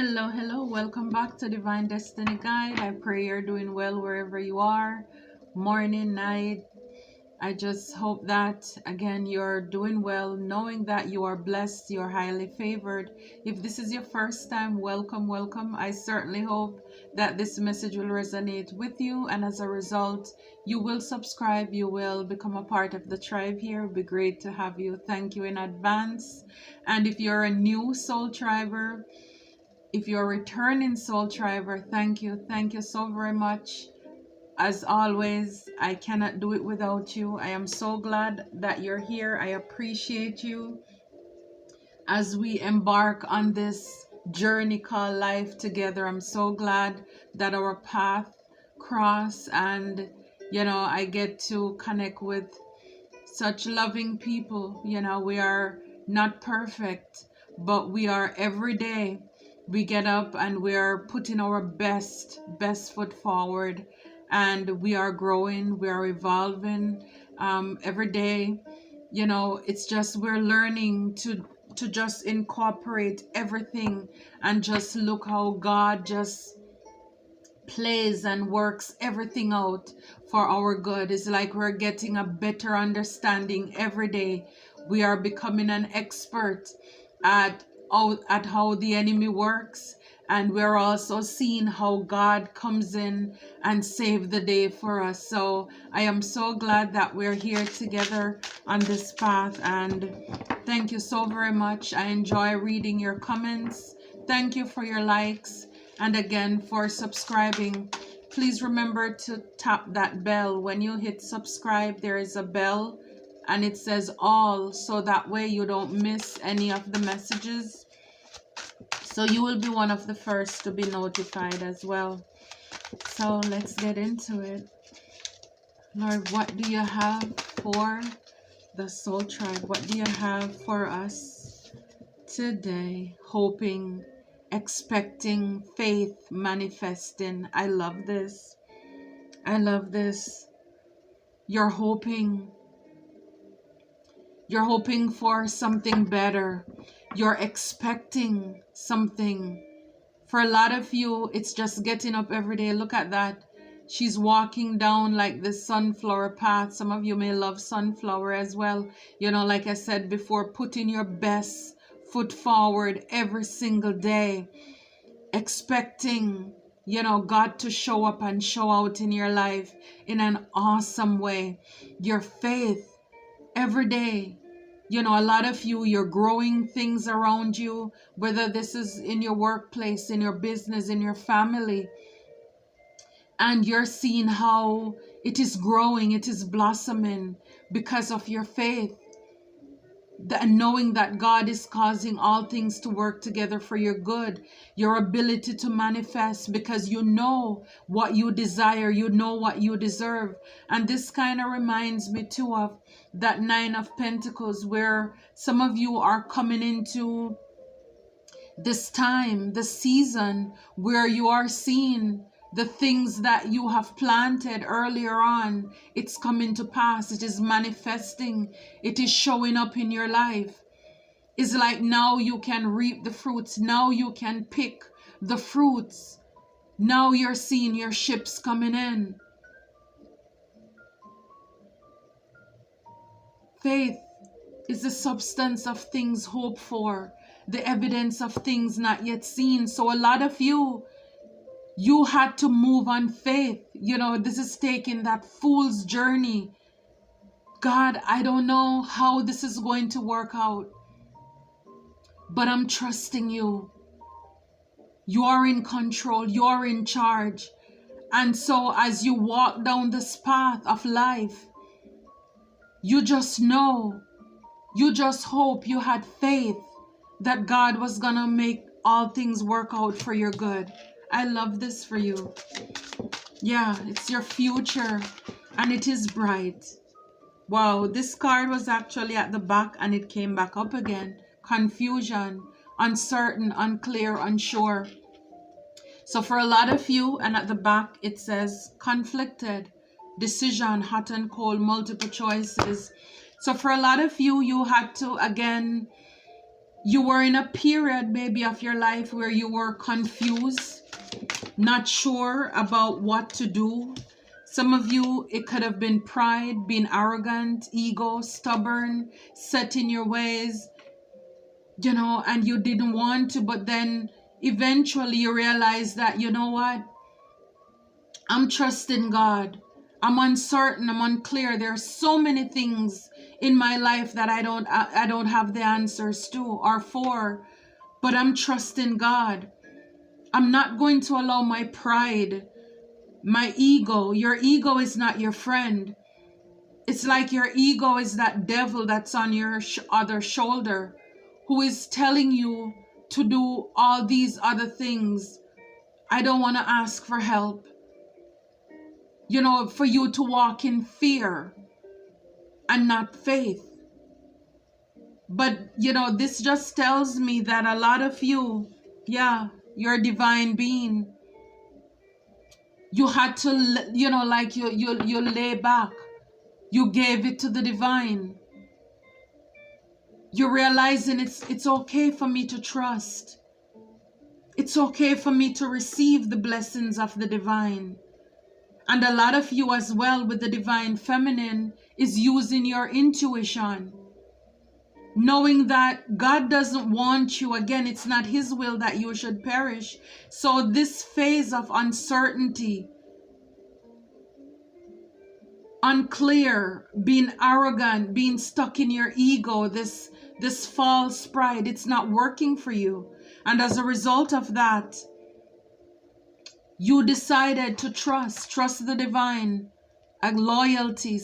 Hello, welcome back to Divine Destiny Guide. I pray you're doing well wherever you are, morning, night. I just hope that again you're doing well, knowing that you are blessed, you're highly favored. If this is your first time, welcome. I certainly hope that this message will resonate with you, and as a result, you will subscribe, you will become a part of the tribe here. It would be great to have you. Thank you in advance. And if you're a new soul triber, if you're a returning soul triber, thank you. Thank you so very much. As always, I cannot do it without you. I am so glad that you're here. I appreciate you as we embark on this journey called life together. I'm so glad that our path cross, and I get to connect with such loving people. We are not perfect, but we are every day. We get up and we are putting our best foot forward, and we are growing, we are evolving every day. It's just we're learning to just incorporate everything and just look how God just plays and works everything out for our good. It's like we're getting a better understanding every day. We are becoming an expert at how the enemy works, and we're also seeing how God comes in and save the day for us. So I am so glad that we're here together on this path, and thank you so very much. I enjoy reading your comments. Thank you for your likes, and again for subscribing. Please remember to tap that bell. When you hit subscribe, there is a bell and it says all, so that way you don't miss any of the messages. So you will be one of the first to be notified as well. So let's get into it. Lord, what do you have for the soul tribe? What do you have for us today? Hoping, expecting, faith, manifesting. I love this. I love this. You're hoping for something better. You're expecting something. For a lot of you, it's just getting up every day. Look at that. She's walking down like the sunflower path. Some of you may love sunflower as well. Like I said before, putting your best foot forward every single day, expecting God to show up and show out in your life in an awesome way. Your faith every day. A lot of you're growing things around you, whether this is in your workplace, in your business, in your family, and you're seeing how it is growing, it is blossoming because of your faith. And knowing that God is causing all things to work together for your good, your ability to manifest, because you know what you desire, you know what you deserve. And this kind of reminds me too of that Nine of Pentacles, where some of you are coming into this time, the season where you are seeing the things that you have planted earlier on. It's coming to pass. It is manifesting. It is showing up in your life. It's like now you can reap the fruits. Now you can pick the fruits. Now you're seeing your ships coming in. Faith is the substance of things hoped for, the evidence of things not yet seen. So a lot of you had to move on faith. This is taking that fool's journey. God, I don't know how this is going to work out, but I'm trusting you. You are in control. You are in charge. And so as you walk down this path of life, you just know, you just hope, you had faith that God was gonna make all things work out for your good. I love this for you. Yeah, it's your future and it is bright. Wow, this card was actually at the back and it came back up again. Confusion, uncertain, unclear, unsure. So for a lot of you, and at the back it says conflicted, decision, hot and cold, multiple choices. So for a lot of you, you had to, again, You were in a period maybe of your life where you were confused, not sure about what to do. Some of you, it could have been pride, being arrogant, ego, stubborn, set in your ways, and you didn't want to, but then eventually you realize that, you know what? I'm trusting God. I'm uncertain, I'm unclear. There are so many things in my life that I don't have the answers to or for, but I'm trusting God. I'm not going to allow my pride, my ego. Your ego is not your friend. It's like your ego is that devil that's on your other shoulder who is telling you to do all these other things. I don't want to ask for help. For you to walk in fear and not faith. But, this just tells me that a lot of you, you're a divine being. You had to, like you lay back. You gave it to the divine. You're realizing it's okay for me to trust. It's okay for me to receive the blessings of the divine. And a lot of you as well with the divine feminine is using your intuition. Knowing that God doesn't want you, again, it's not his will that you should perish. So this phase of uncertainty, unclear, being arrogant, being stuck in your ego, this false pride, it's not working for you. And as a result of that, you decided to trust the divine, loyalty,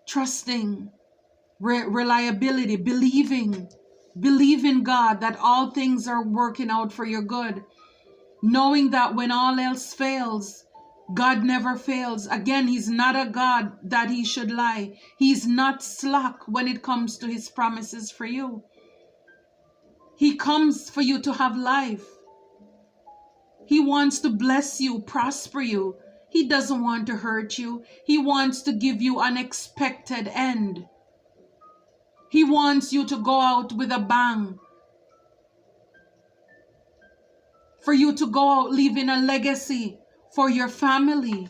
trusting, reliability, believing God that all things are working out for your good, knowing that when all else fails, God never fails. Again, he's not a God that he should lie. He's not slack when it comes to his promises for you. He comes for you to have life. He wants to bless you, prosper you. He doesn't want to hurt you. He wants to give you an expected end. He wants you to go out with a bang. For you to go out leaving a legacy for your family.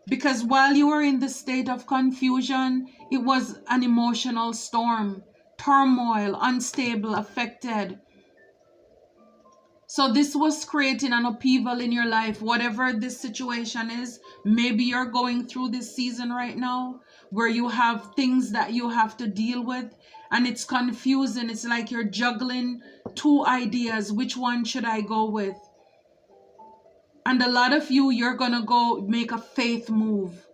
Because while you were in the state of confusion, it was an emotional storm, turmoil, unstable, affected. So this was creating an upheaval in your life, whatever this situation is. Maybe you're going through this season right now where you have things that you have to deal with and it's confusing. It's like you're juggling two ideas. Which one should I go with? And a lot of you, you're going to go make a faith move.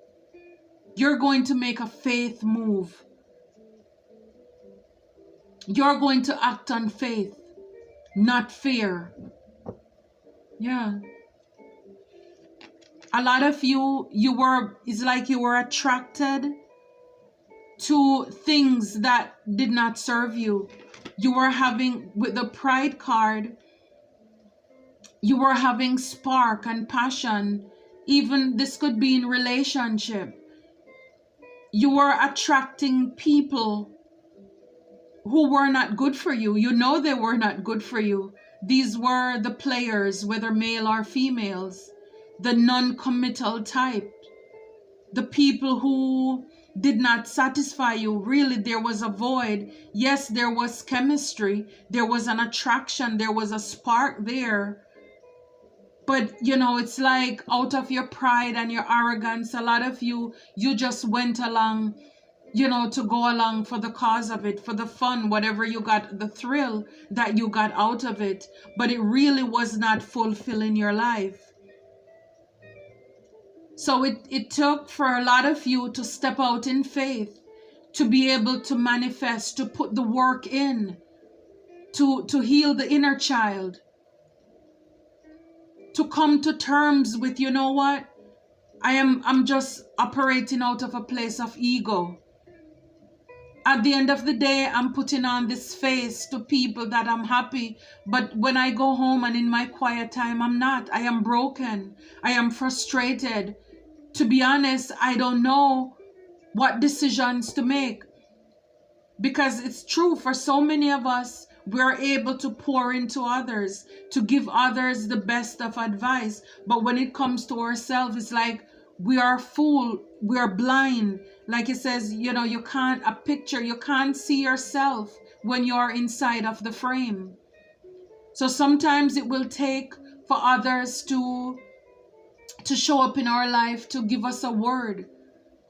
You're going to make a faith move. You're going to act on faith, not fear. Yeah. A lot of you, it's like you were attracted to things that did not serve you. You were having, with the pride card, you were having spark and passion. Even this could be in relationship. You were attracting people who were not good for you. You know they were not good for you. These were the players, whether male or females, the non-committal type, the people who did not satisfy you. Really, there was a void. Yes, there was chemistry. There was an attraction. There was a spark there. But, it's like out of your pride and your arrogance, a lot of you just went along, to go along for the cause of it, for the fun, whatever you got, the thrill that you got out of it. But it really was not fulfilling your life. So it took for a lot of you to step out in faith, to be able to manifest, to put the work in, to heal the inner child, to come to terms with, you know what? I'm just operating out of a place of ego. At the end of the day, I'm putting on this face to people that I'm happy. But when I go home and in my quiet time, I'm not. I am broken. I am frustrated. To be honest, I don't know what decisions to make. Because it's true, for so many of us, we're able to pour into others, to give others the best of advice. But when it comes to ourselves, it's like we are fool, we are blind. Like it says, you know, you can't see yourself when you're inside of the frame. So sometimes it will take for others to show up in our life, to give us a word.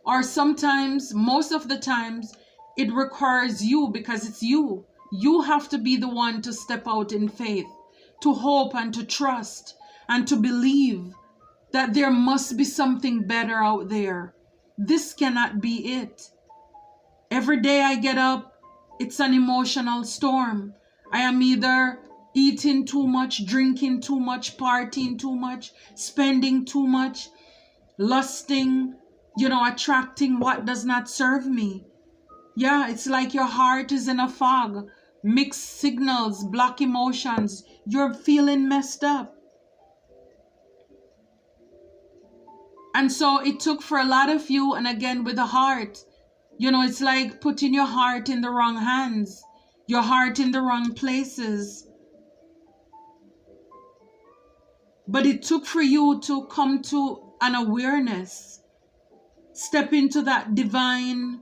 Or sometimes, most of the times, it requires you, because it's you. You have to be the one to step out in faith, to hope and to trust and to believe that there must be something better out there. This cannot be it. Every day I get up, it's an emotional storm. I am either eating too much, drinking too much, partying too much, spending too much, lusting, attracting what does not serve me. Yeah, it's like your heart is in a fog, mixed signals, block emotions. You're feeling messed up. And so it took for a lot of you, and again with the heart, it's like putting your heart in the wrong hands, your heart in the wrong places. But it took for you to come to an awareness, step into that divine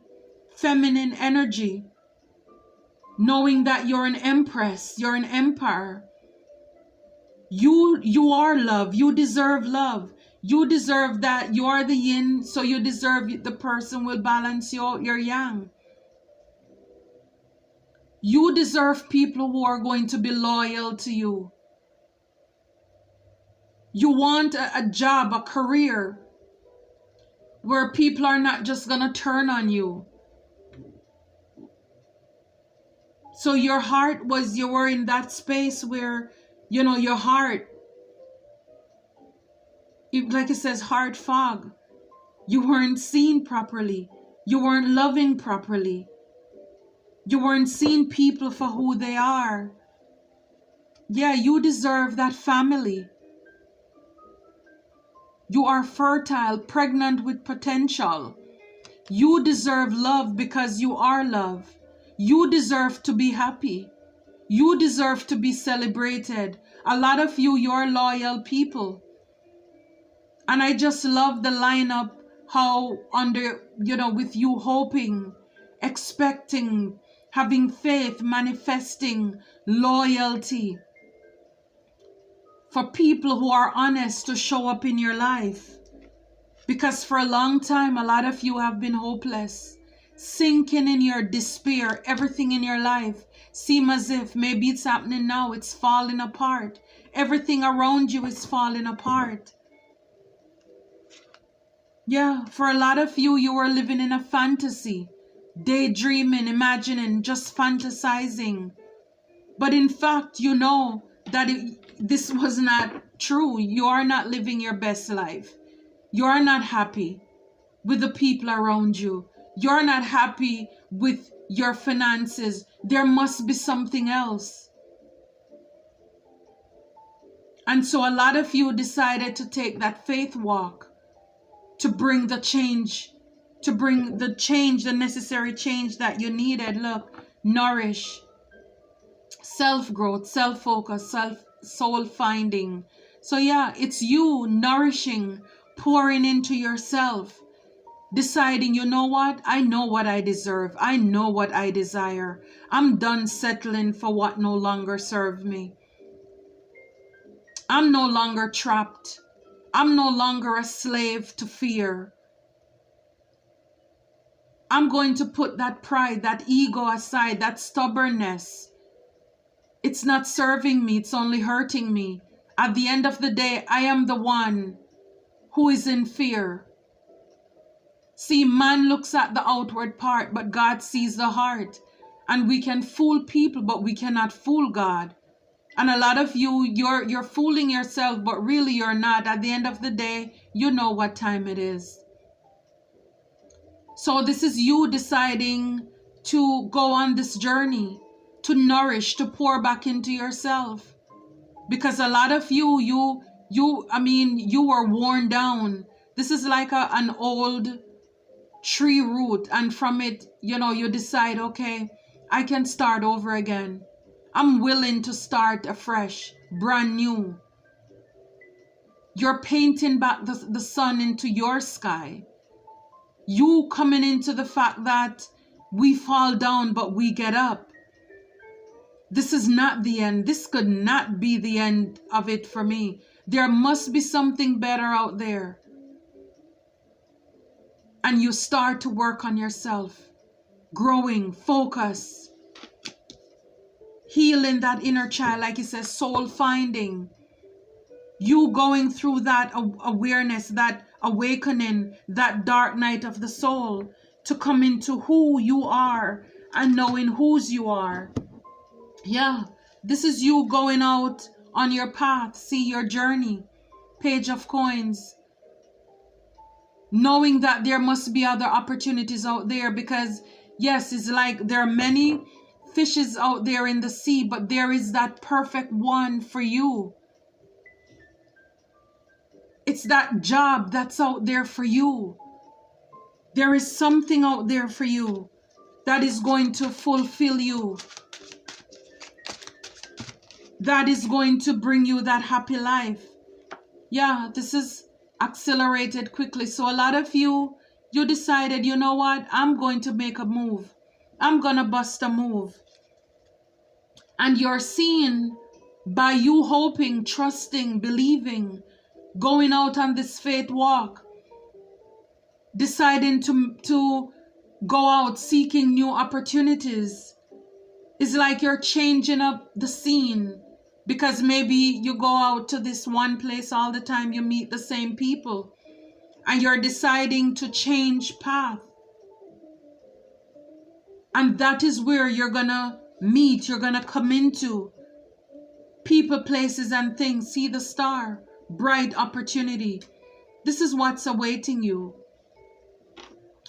feminine energy, knowing that you're an empress, you're an empire. You are love. You deserve love. You deserve that. You are the yin, so you deserve the person will balance you out, your yang. You deserve people who are going to be loyal to you. You want a job, a career, where people are not just going to turn on you. So your heart you were in that space where, your heart, like it says, heart fog. You weren't seen properly. You weren't loving properly. You weren't seeing people for who they are. Yeah, you deserve that family. You are fertile, pregnant with potential. You deserve love because you are love. You deserve to be happy. You deserve to be celebrated. A lot of you're loyal people. And I just love the lineup, how with you hoping, expecting, having faith, manifesting, loyalty. For people who are honest to show up in your life. Because for a long time, a lot of you have been hopeless, sinking in your despair. Everything in your life seems as if maybe it's happening now, it's falling apart. Everything around you is falling apart. Yeah, for a lot of you were living in a fantasy, daydreaming, imagining, just fantasizing. But in fact, you know that this was not true. You are not living your best life. You are not happy with the people around you. You're not happy with your finances. There must be something else. And so a lot of you decided to take that faith walk to bring the change, the necessary change that you needed. Look, nourish, self-growth, self-focus, soul finding. So yeah, it's you nourishing, pouring into yourself, deciding, you know what? I know what I deserve. I know what I desire. I'm done settling for what no longer serves me. I'm no longer trapped. I'm no longer a slave to fear. I'm going to put that pride, that ego aside, that stubbornness. It's not serving me. It's only hurting me. At the end of the day, I am the one who is in fear. See, man looks at the outward part, but God sees the heart. And we can fool people, but we cannot fool God. And a lot of you're fooling yourself, but really you're not. At the end of the day, you know what time it is. So this is you deciding to go on this journey, to nourish, to pour back into yourself. Because a lot of you were worn down. This is like an old tree root, and from it, you decide, okay, I can start over again. I'm willing to start afresh, brand new. You're painting back the sun into your sky. You coming into the fact that we fall down, but we get up. This is not the end. This could not be the end of it for me. There must be something better out there. And you start to work on yourself, growing, focus, healing that inner child, like he says, soul finding. You going through that awareness, that awakening, that dark night of the soul, to come into who you are and knowing whose you are. Yeah, this is you going out on your path, see your journey, Page of Coins. Knowing that there must be other opportunities out there, because yes, it's like there are many fishes out there in the sea, but there is that perfect one for you. It's that job that's out there for you. There is something out there for you that is going to fulfill you, that is going to bring you that happy life. Yeah, this is accelerated quickly. So a lot of you decided, you know what, I'm going to make a move. I'm going to bust a move. And you're seen by you hoping, trusting, believing, going out on this faith walk, deciding to go out seeking new opportunities. It's like you're changing up the scene, because maybe you go out to this one place all the time, you meet the same people, and you're deciding to change path. And that is where you're gonna meet, you're gonna come into people, places, and things. See the star, bright opportunity. This is what's awaiting you.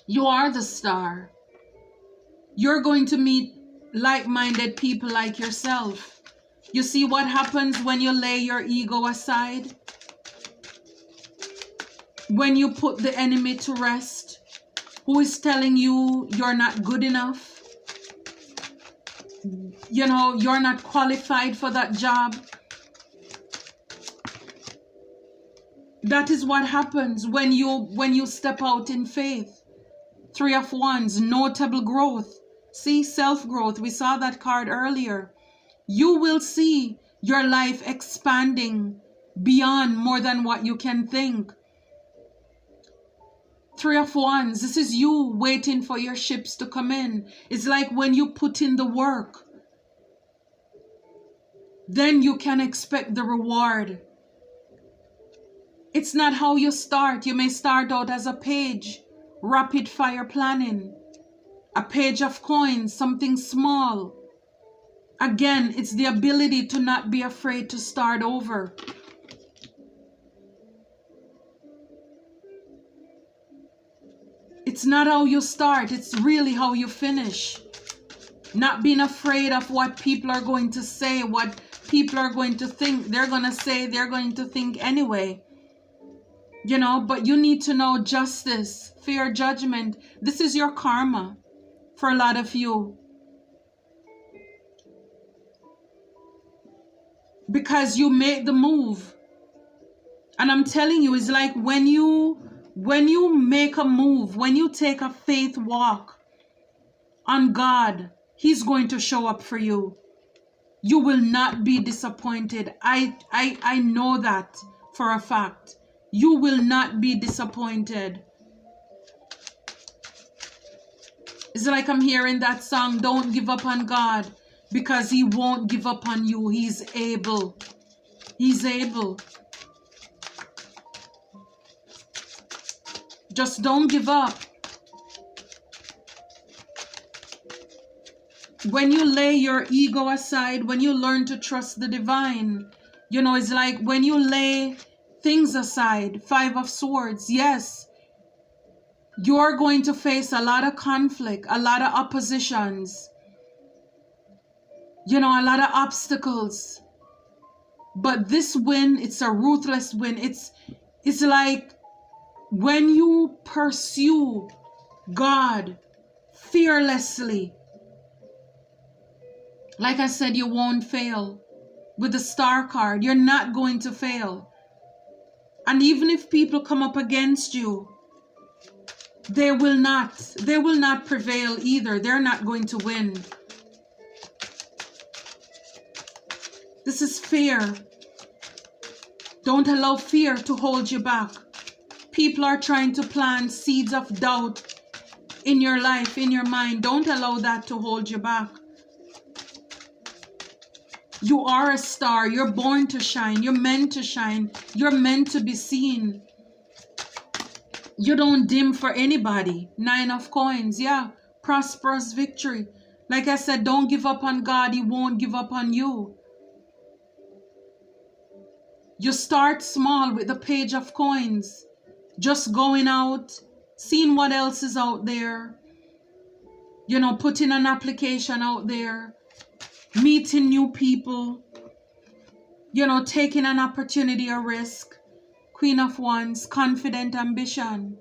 You are the star. You're going to meet like-minded people like yourself. You see what happens when you lay your ego aside? When you put the enemy to rest, who is telling you you're not good enough, you're not qualified for that job. That is what happens when you step out in faith. Three of Wands, notable growth. See, self-growth. We saw that card earlier. You will see your life expanding beyond more than what you can think. Three of Wands, this is you waiting for your ships to come in. It's like when you put in the work, then you can expect the reward. It's not how you start. You may start out as a page, rapid fire planning, a page of coins, something small. Again, it's the ability to not be afraid to start over. It's not how you start, it's really how you finish. Not being afraid of what people are going to say, what people are going to think. They're going to say, they're going to think anyway. But you need to know justice, fair judgment. This is your karma for a lot of you. Because you made the move. And I'm telling you, it's like when you make a move, when you take a faith walk on God, He's going to show up for you. You will not be disappointed. I know that for a fact. You will not be disappointed. It's like I'm hearing that song, don't give up on God, because He won't give up on you. He's able. He's able. Just don't give up. When you lay your ego aside, when you learn to trust the divine, it's like when you lay things aside, Five of Swords, yes, you're going to face a lot of conflict, a lot of oppositions, a lot of obstacles. But this win, it's a ruthless win. It's like when you pursue God fearlessly. Like I said, you won't fail. With the star card, you're not going to fail. And even if people come up against you, they will not prevail either. They're not going to win. This is fear. Don't allow fear to hold you back. People are trying to plant seeds of doubt in your life, in your mind. Don't allow that to hold you back. You are a star. You're born to shine. You're meant to shine. You're meant to be seen. You don't dim for anybody. 9 of coins. Yeah. Prosperous victory. Like I said, don't give up on God. He won't give up on you. You start small with the page of coins. Just going out, seeing what else is out there. You know, putting an application out there. Meeting new people. You know, taking an opportunity or risk. Queen of Wands, confident ambition.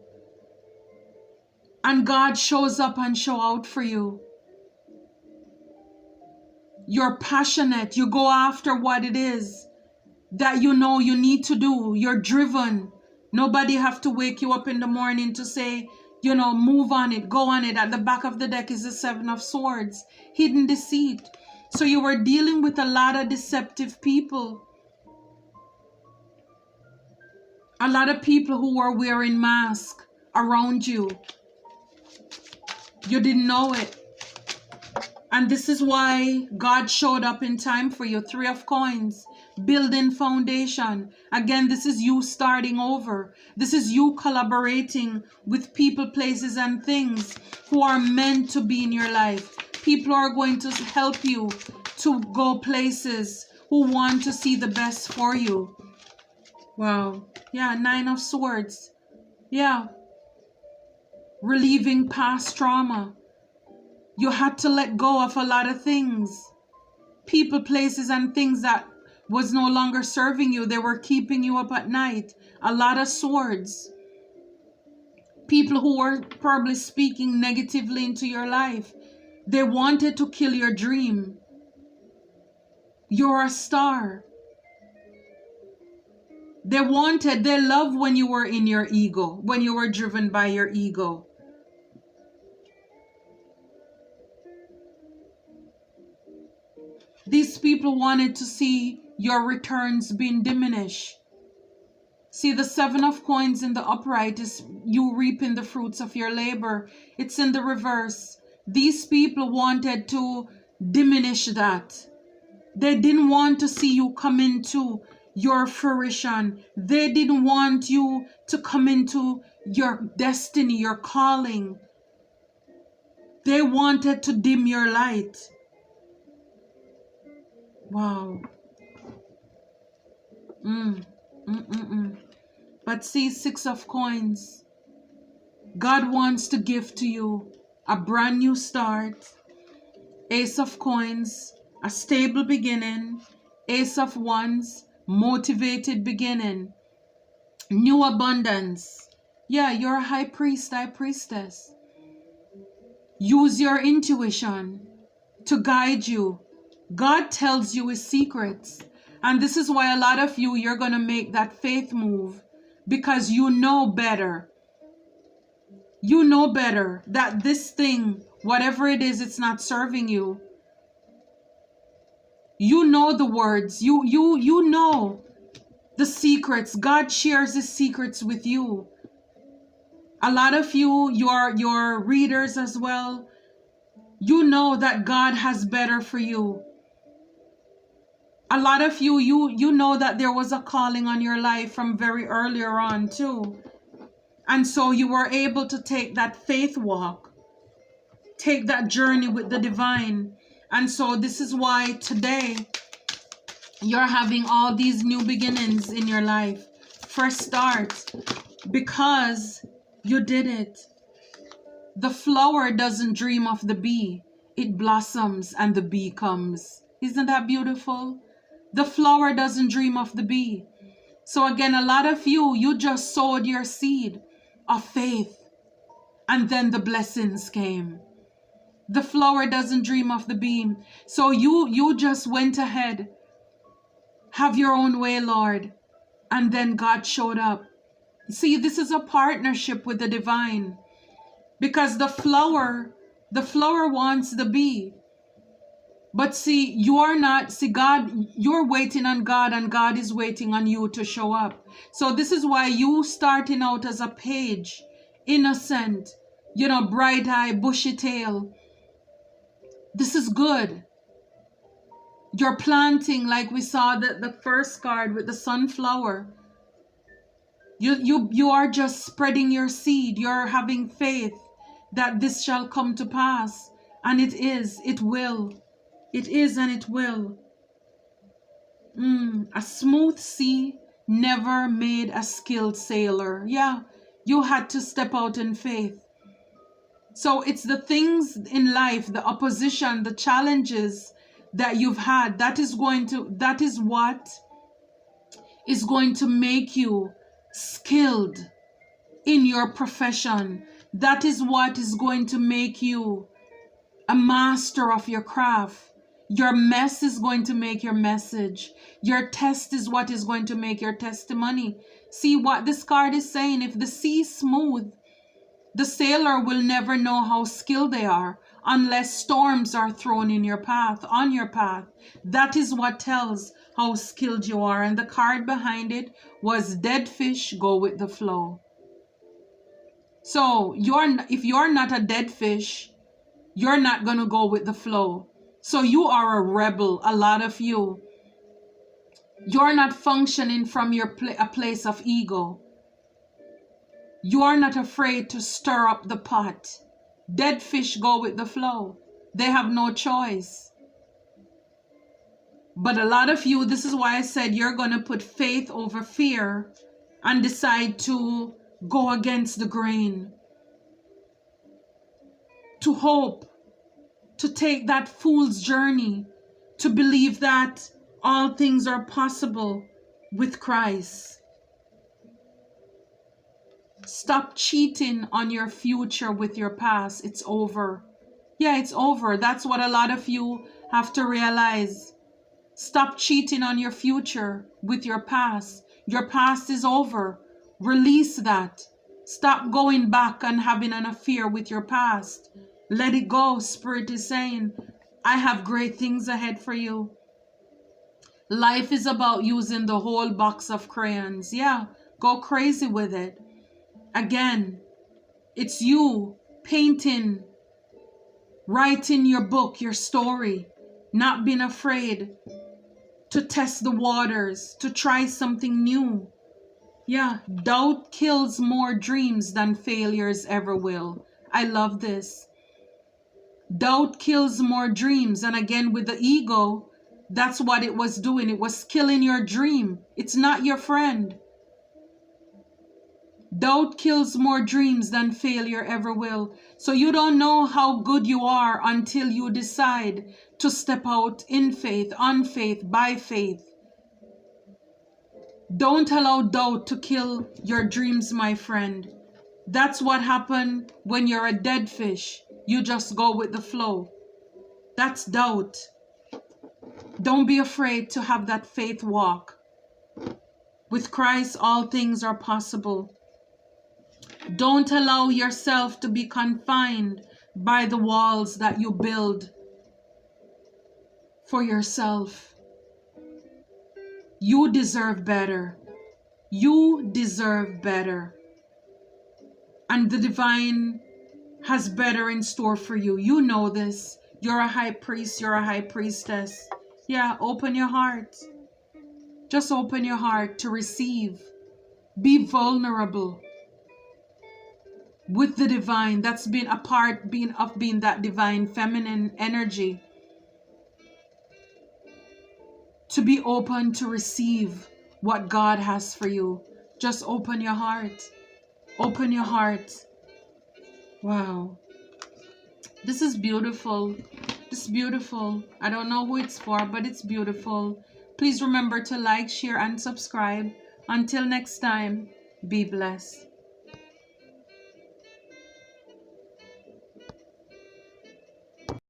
And God shows up and show out for you. You're passionate. You go after what it is that you know you need to do. You're driven. Nobody have to wake you up in the morning to say, you know, move on it, go on it. At the back of the deck is the 7 of Swords. Hidden deceit. So you were dealing with a lot of deceptive people. A lot of people who were wearing masks around you. You didn't know it. And this is why God showed up in time for you. 3 of coins. Building foundation. Again, this is you starting over. This is you collaborating with people, places, and things who are meant to be in your life. People are going to help you to go places, who want to see the best for you. Wow. Yeah, 9 of Swords. Yeah. Relieving past trauma. You had to let go of a lot of things. People, places, and things that was no longer serving you. They were keeping you up at night. A lot of swords. People who were probably speaking negatively into your life. They wanted to kill your dream. You're a star. They loved when you were in your ego, when you were driven by your ego. These people wanted to see your returns being diminished. See, the 7 of coins in the upright is you reaping the fruits of your labor. It's in the reverse. These people wanted to diminish that. They didn't want to see you come into your fruition. They didn't want you to come into your destiny, your calling. They wanted to dim your light. Wow. But see, 6 of coins. God wants to give to you a brand new start. Ace of coins, a stable beginning. Ace of wands, motivated beginning. New abundance. Yeah, you're a high priest, high priestess. Use your intuition to guide you. God tells you his secrets. And this is why a lot of you, you're going to make that faith move. Because you know better. You know better that this thing, whatever it is, it's not serving you. You know the words. You know the secrets. God shares his secrets with you. A lot of you, your readers as well, you know that God has better for you. A lot of you, you know that there was a calling on your life from very earlier on too. And so you were able to take that faith walk, take that journey with the divine. And so this is why today you're having all these new beginnings in your life. Fresh start. Because you did it. The flower doesn't dream of the bee. It blossoms and the bee comes. Isn't that beautiful? The flower doesn't dream of the bee. So again, a lot of you, you just sowed your seed of faith. And then the blessings came. The flower doesn't dream of the beam. So you just went ahead. Have your own way, Lord. And then God showed up. See, this is a partnership with the divine. Because the flower wants the bee. But see, you are not, see, God, you're waiting on God and God is waiting on you to show up. So this is why you starting out as a page, innocent, bright eye, bushy tail. This is good. You're planting, like we saw the first card with the sunflower. You are just spreading your seed. You're having faith that this shall come to pass. And it is, it will. It is and it will. A smooth sea never made a skilled sailor. Yeah, you had to step out in faith. So it's the things in life, the opposition, the challenges that you've had, that is what is going to make you skilled in your profession. That is what is going to make you a master of your craft. Your mess is going to make your message. Your test is what is going to make your testimony. See what this card is saying. If the sea is smooth, the sailor will never know how skilled they are unless storms are thrown in your path, on your path. That is what tells how skilled you are. And the card behind it was dead fish go with the flow. So if you're not a dead fish, you're not going to go with the flow. So you are a rebel, a lot of you. You're not functioning from a place of ego. You are not afraid to stir up the pot. Dead fish go with the flow. They have no choice. But a lot of you, this is why I said you're going to put faith over fear and decide to go against the grain. To hope. To take that fool's journey, to believe that all things are possible with Christ. Stop cheating on your future with your past. It's over. Yeah, it's over. That's what a lot of you have to realize. Stop cheating on your future with your past. Your past is over. Release that. Stop going back and having an affair with your past. Let it go. Spirit is saying, I have great things ahead for you. Life is about using the whole box of crayons. Yeah, go crazy with it. Again, it's you painting, writing your book, your story, not being afraid to test the waters, to try something new. Yeah, doubt kills more dreams than failures ever will. I love this. Doubt kills more dreams. And again, with the ego, that's what it was doing. It was killing your dream. It's not your friend. Doubt kills more dreams than failure ever will. So you don't know how good you are until you decide to step out in faith, on faith, by faith. Don't allow doubt to kill your dreams, my friend. That's what happened when you're a dead fish. You just go with the flow. That's doubt. Don't be afraid to have that faith walk. With Christ, all things are possible. Don't allow yourself to be confined by the walls that you build for yourself. You deserve better. You deserve better. And the divine has better in store for you. You know this. You're a high priest. You're a high priestess. Yeah, open your heart. Just open your heart to receive. Be vulnerable with the divine. That's been a part of being that divine feminine energy. To be open to receive what God has for you. Just open your heart. Open your heart. Wow. This is beautiful. This is beautiful. I don't know who it's for, but it's beautiful. Please remember to like, share, and subscribe. Until next time, be blessed.